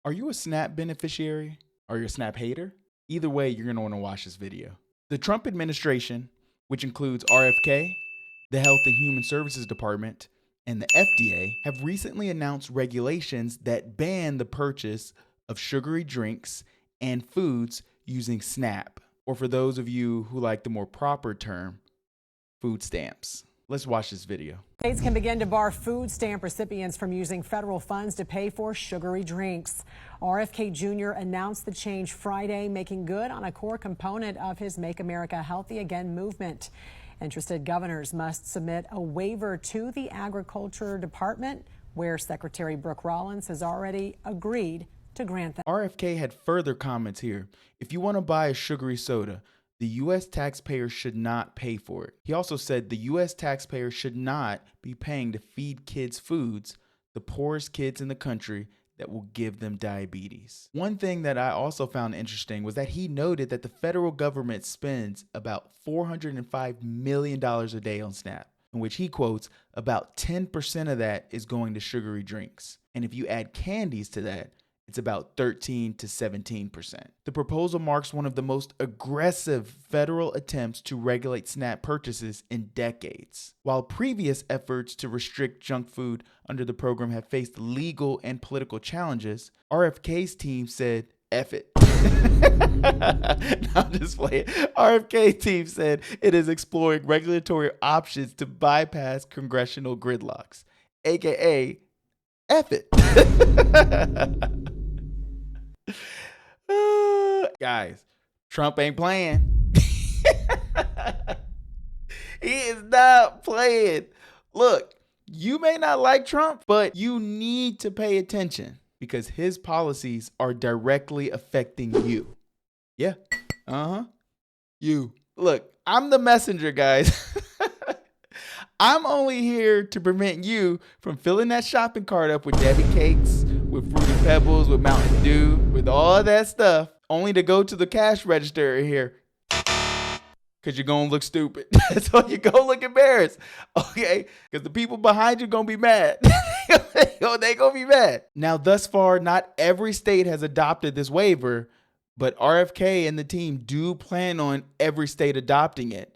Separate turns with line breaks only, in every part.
Are you a SNAP beneficiary? Are you a SNAP hater? Either way, you're going to want to watch this video. The Trump administration, which includes RFK, the Health and Human Services Department, and the FDA, have recently announced regulations that ban the purchase of sugary drinks and foods using SNAP, or for those of you who like the more proper term, food stamps. Let's watch this video.
States can begin to bar food stamp recipients from using federal funds to pay for sugary drinks. RFK Jr. announced the change Friday, making good on a core component of his Make America Healthy Again movement. Interested governors must submit a waiver to the Agriculture Department, where Secretary Brooke Rollins has already agreed to grant them.
RFK had further comments here. If you want to buy a sugary soda, the U.S. taxpayer should not pay for it. He also said the U.S. taxpayer should not be paying to feed kids foods, the poorest kids in the country, that will give them diabetes. One thing that I also found interesting was that he noted that the federal government spends about $405 million a day on SNAP, in which he quotes, about 10% of that is going to sugary drinks. And if you add candies to that, it's about 13 to 17%. The proposal marks one of the most aggressive federal attempts to regulate SNAP purchases in decades. While previous efforts to restrict junk food under the program have faced legal and political challenges, RFK's team said, F it. I'm just playing. RFK team said it is exploring regulatory options to bypass congressional gridlocks, aka F it. Guys, Trump ain't playing. He is not playing. Look, you may not like Trump, but you need to pay attention because his policies are directly affecting you. Yeah. You. Look, I'm the messenger, guys. I'm only here to prevent you from filling that shopping cart up with Debbie cakes, with Fruity Pebbles, with Mountain Dew, with all that stuff, only to go to the cash register here because you're going to look stupid. So you're going to look embarrassed, okay? Because the people behind you going to be mad. They going to be mad. Now, thus far, not every state has adopted this waiver, but RFK and the team do plan on every state adopting it.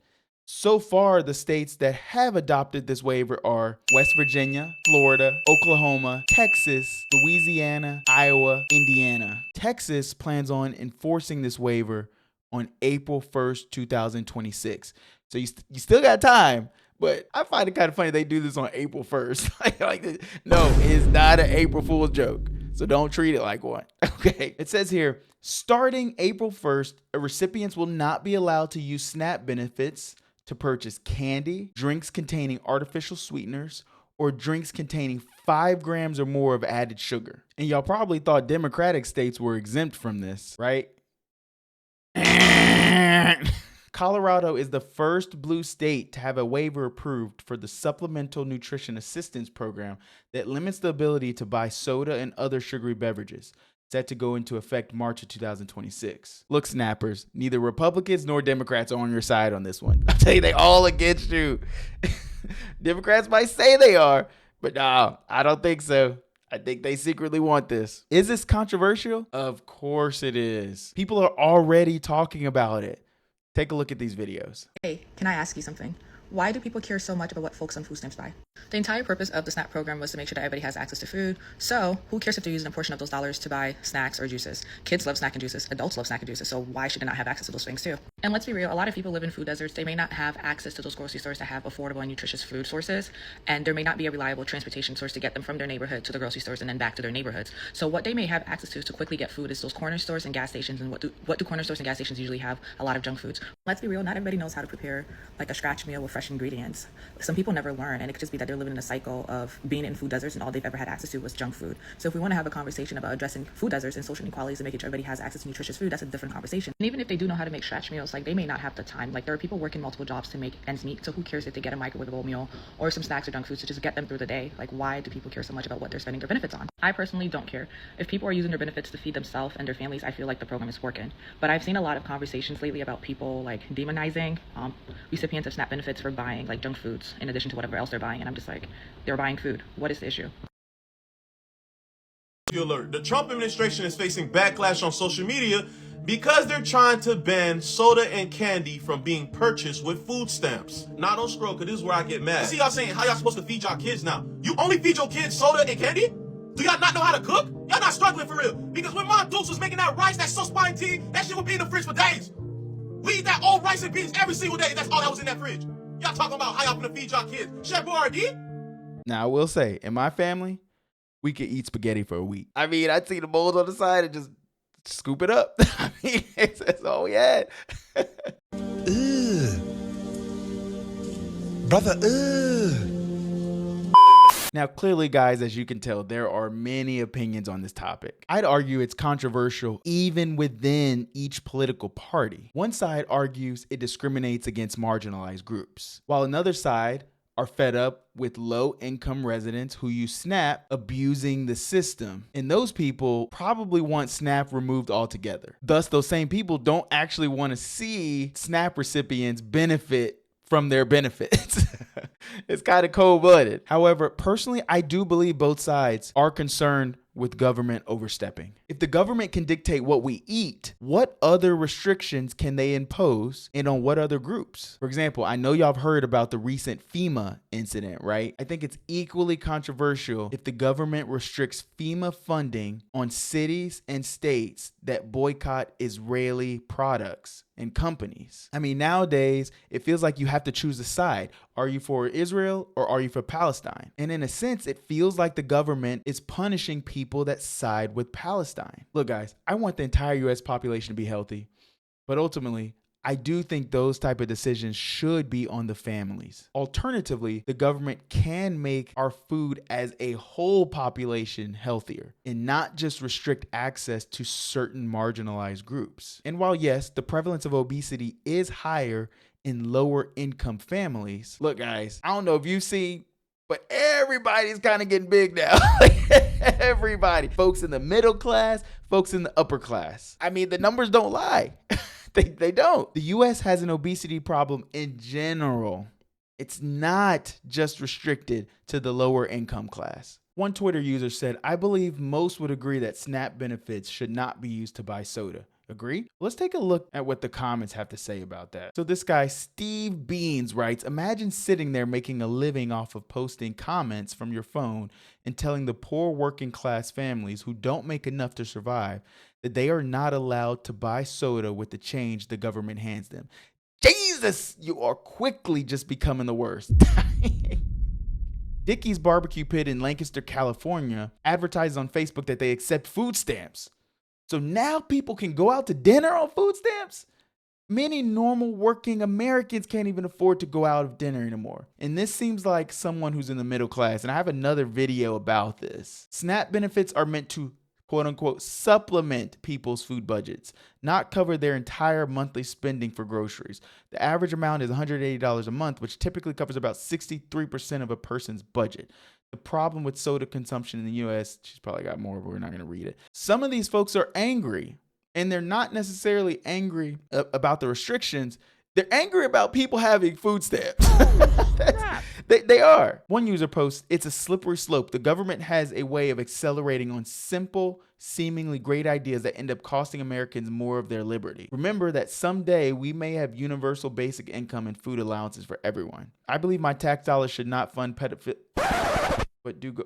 So far, the states that have adopted this waiver are West Virginia, Florida, Oklahoma, Texas, Louisiana, Iowa, Indiana. Texas plans on enforcing this waiver on April 1st, 2026. So you still got time, but I find it kind of funny they do this on April 1st. No, it's not an April Fool's joke. So don't treat it like one. Okay. It says here, starting April 1st, recipients will not be allowed to use SNAP benefits to purchase candy, drinks containing artificial sweeteners, or drinks containing 5 grams or more of added sugar. And y'all probably thought Democratic states were exempt from this, right? Colorado is the first blue state to have a waiver approved for the Supplemental Nutrition Assistance Program that limits the ability to buy soda and other sugary beverages, set to go into effect March of 2026. Look, snappers, neither Republicans nor Democrats are on your side on this one. I'll tell you, they all against you. Democrats might say they are, but no, I don't think so. I think they secretly want this. Is this controversial? Of course it is. People are already talking about it. Take a look at these videos.
Hey, can I ask you something? Why do people care so much about what folks on food stamps buy? The entire purpose of the SNAP program was to make sure that everybody has access to food. So who cares if they're using a portion of those dollars to buy snacks or juices? Kids love snacking juices. Adults love snacking juices. So why should they not have access to those things too? And let's be real, a lot of people live in food deserts. They may not have access to those grocery stores that have affordable and nutritious food sources. And there may not be a reliable transportation source to get them from their neighborhood to the grocery stores and then back to their neighborhoods. So what they may have access to quickly get food is those corner stores and gas stations. And what do corner stores and gas stations usually have? A lot of junk foods. Let's be real, not everybody knows how to prepare like a scratch meal with fresh ingredients. Some people never learn, and it could just be that they're living in a cycle of being in food deserts and all they've ever had access to was junk food. So if we want to have a conversation about addressing food deserts and social inequalities and making sure everybody has access to nutritious food, that's a different conversation. And even if they do know how to make scratch meals, like they may not have the time. Like there are people working multiple jobs to make ends meet, so who cares if they get a microwavable meal or some snacks or junk foods to just get them through the day? Like why do people care so much about what they're spending their benefits on? I personally don't care. If people are using their benefits to feed themselves and their families, I feel like the program is working. But I've seen a lot of conversations lately about people like demonizing recipients of SNAP benefits for buying like junk foods in addition to whatever else they're buying, and I'm just like, they're buying food. What is the issue?
alert. The Trump administration is facing backlash on social media because they're trying to ban soda and candy from being purchased with food stamps. Now don't scroll, because this is where I get mad. You see y'all saying how y'all supposed to feed y'all kids now. You only feed your kids soda and candy? Do y'all not know how to cook? Y'all not struggling for real. Because when Mom Dukes was making that rice, that so tea, that shit would be in the fridge for days. We eat that old rice and beans every single day. That's all that was in that fridge. Y'all talking about how y'all gonna feed y'all kids. Chef Boyardee?
Now, I will say, in my family, we could eat spaghetti for a week. I mean, I'd see the bowls on the side and just scoop it up. I mean, that's all we had.
Brother,
Now, clearly, guys, as you can tell, there are many opinions on this topic. I'd argue it's controversial even within each political party. One side argues it discriminates against marginalized groups, while another side are fed up with low-income residents who use SNAP abusing the system. And those people probably want SNAP removed altogether. Thus, those same people don't actually want to see SNAP recipients benefit from their benefits. It's kind of cold-blooded. However, personally, I do believe both sides are concerned with government overstepping. If the government can dictate what we eat, what other restrictions can they impose, and on what other groups? For example, I know y'all have heard about the recent FEMA incident, right? I think it's equally controversial if the government restricts FEMA funding on cities and states that boycott Israeli products and companies. I mean, nowadays, it feels like you have to choose a side. Are you for Israel or are you for Palestine? And in a sense, it feels like the government is punishing people that side with Palestine. Look, guys, I want the entire US population to be healthy, but ultimately, I do think those type of decisions should be on the families. Alternatively, the government can make our food as a whole population healthier and not just restrict access to certain marginalized groups. And while yes, the prevalence of obesity is higher in lower income families, look guys, I don't know if you see, but everybody's kind of getting big now. Everybody, folks in the middle class, folks in the upper class. I mean, the numbers don't lie. They don't. The US has an obesity problem in general. It's not just restricted to the lower income class. One Twitter user said, I believe most would agree that SNAP benefits should not be used to buy soda. Agree? Let's take a look at what the comments have to say about that. So this guy, Steve Beans, writes, imagine sitting there making a living off of posting comments from your phone and telling the poor working class families who don't make enough to survive that they are not allowed to buy soda with the change the government hands them. Jesus, you are quickly just becoming the worst. Dickey's Barbecue Pit in Lancaster, California advertises on Facebook that they accept food stamps. So now people can go out to dinner on food stamps? Many normal working Americans can't even afford to go out of dinner anymore. And this seems like someone who's in the middle class. And I have another video about this. SNAP benefits are meant to quote unquote supplement people's food budgets, not cover their entire monthly spending for groceries. The average amount is $180 a month, which typically covers about 63% of a person's budget. The problem with soda consumption in the US, she's probably got more, but we're not going to read it. Some of these folks are angry, and they're not necessarily angry about the restrictions. They're angry about people having food stamps. They are. One user posts, it's a slippery slope. The government has a way of accelerating on simple, seemingly great ideas that end up costing Americans more of their liberty. Remember that someday we may have universal basic income and food allowances for everyone. I believe my tax dollars should not fund but do go.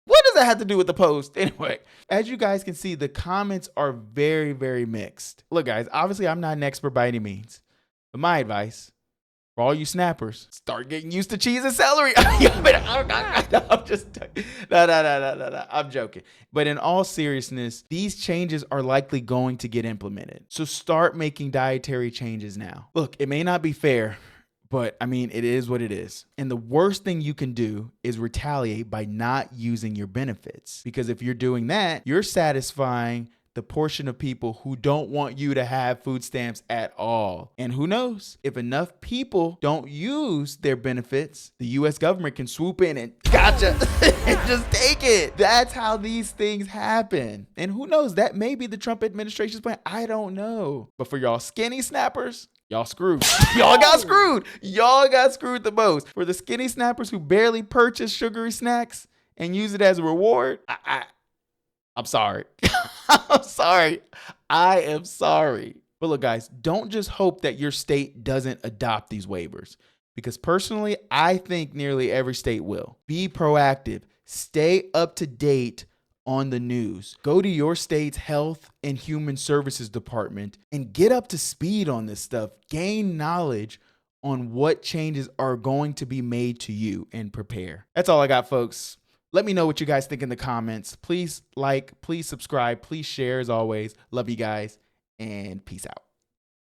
What does that have to do with the post? Anyway, as you guys can see, the comments are very, very mixed. Look, guys, obviously I'm not an expert by any means, but my advice for all you snappers, start getting used to cheese and celery. I'm just, no, I'm joking. But in all seriousness, these changes are likely going to get implemented. So start making dietary changes now. Look, it may not be fair, but I mean, it is what it is. And the worst thing you can do is retaliate by not using your benefits. Because if you're doing that, you're satisfying the portion of people who don't want you to have food stamps at all. And who knows, if enough people don't use their benefits, the US government can swoop in and gotcha and just take it. That's how these things happen. And who knows, that may be the Trump administration's plan. I don't know. But for y'all skinny snappers, y'all screwed. Y'all got screwed. Y'all got screwed the most. For the skinny snappers who barely purchase sugary snacks, and use it as a reward, I'm sorry. I'm sorry. I am sorry. But look, guys, don't just hope that your state doesn't adopt these waivers, because personally, I think nearly every state will. Be proactive. Stay up to date on the news. Go to your state's Health and Human Services Department and get up to speed on this stuff. Gain knowledge on what changes are going to be made to you and prepare. That's all I got, folks. Let me know what you guys think in the comments. Please like, please subscribe, please share as always. Love you guys, and peace out.